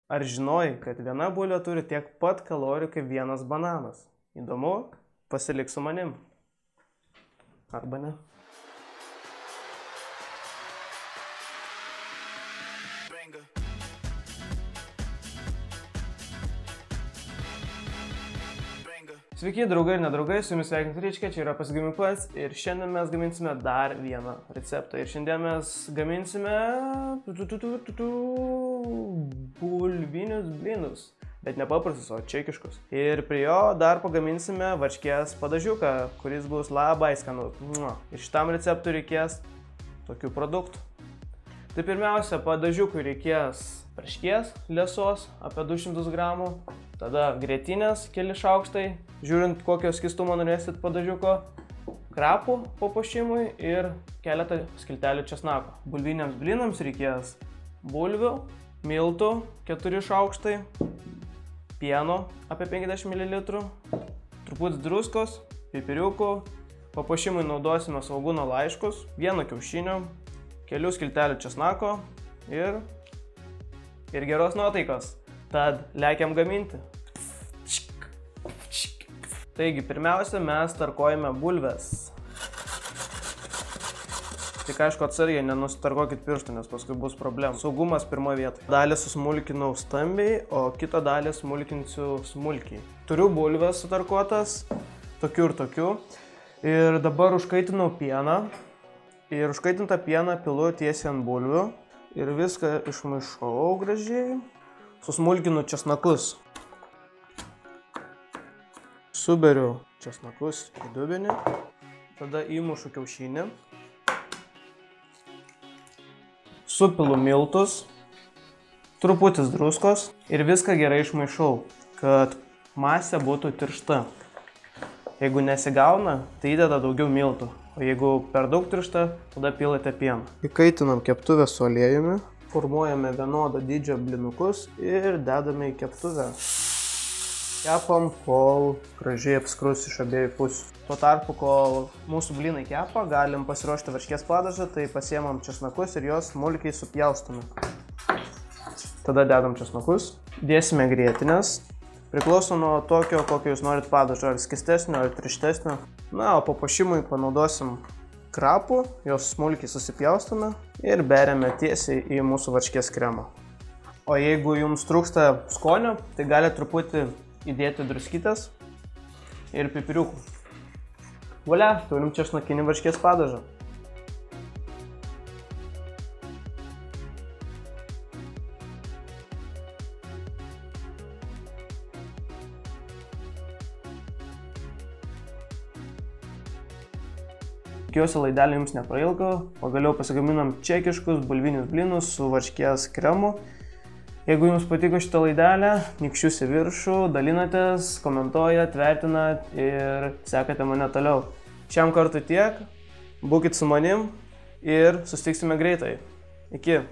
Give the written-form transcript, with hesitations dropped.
Ar žinojai, kad viena bulvė turi tiek pat kalorijų kaip vienas bananas? Įdomu? Pasilik su manim. Arba ne. Sveiki, draugai ir nedraugai, su jumis sveikinti Ryčkė, čia yra Pasigamink pats ir šiandien mes gaminsime dar vieną receptą. Ir šiandien mes gaminsime bulvinius blynus, bet ne paprastus, o čekiškus. Ir prie jo dar pagaminsime varškės padažiuką, kuris bus labai skanus. Ir šitam receptui reikės tokių produktų. Tai pirmiausia, padažiukui reikės varškės liesos apie 200 gramų, tada grietinės keli šaukštai, žiūrint kokio skistumo norėsit padažiuko, krapų papuošimui ir keletą skiltelių česnako. Bulviniams blynams reikės bulvių, miltų 4 šaukštai, pieno apie 50 ml, truputį druskos, pipiriukų, papuošimui naudosime svogūno laiškus, 1 kiaušinio, kelių skiltelių česnako ir geros nuotaikos. Tad lekiam gaminti. Taigi, pirmiausia, mes tarkuojame bulves. Tik aišku, atsargiai nenusitarkuokit pirštų, nes paskui bus problemų. Saugumas pirmoje vietoje. Dalį susmulkinau stambiai, o kitą dalį smulkinsiu smulkiai. Turiu bulves sutarkuotas, tokių ir tokių. Ir dabar užkaitinau pieną. Ir užkaitintą pieną pilu tiesiai ant bulvių. Ir viską išmaišau gražiai. Susmulkinu česnakus. Suberiu česnakus į dubenį. Tada įmušu kiaušinį. Supilu miltus. Truputis druskos. Ir viską gerai išmaišau, kad masė būtų tiršta. Jeigu nesigauna, tai įdeda daugiau miltų. O jeigu per daug tiršta, tada pilate pieną. Įkaitinam keptuvę su aliejumi. Formuojame vienodo dydžio blynukus ir dedame į keptuvę. Kepam, kol gražiai apskrus iš abiejų pusių. Tuo tarpu, kol mūsų blynai kepa, galim pasiruošti varškės padažą, tai pasiemam česnakus ir juos smulkiai supjaustome. Tada dedam česnakus, dėsime grietinės. Priklauso nuo tokio, kokio jūs norit padažo, ar skystesnio, ar tirštesnio. Na, o papuošimui panaudosim krapų, jos smulkiai susipjaustome ir beriame tiesiai į mūsų varškės kremą. O jeigu jums trūksta skonio, tai galite truputį įdėti druskytės ir pipiriukų. Valia, turim česnakinį varškės padažą. Tikiuosi laidelė jums neprailgo, pagaliau pasigaminam čekiškus bulvinius blynus su varškės kremu. Jeigu jums patiko šitą laidelę, nykščius į viršų, dalinatės, komentuojat, vertinat ir sekate mane toliau. Šiam kartui tiek, būkit su manim ir susitiksime greitai. Iki.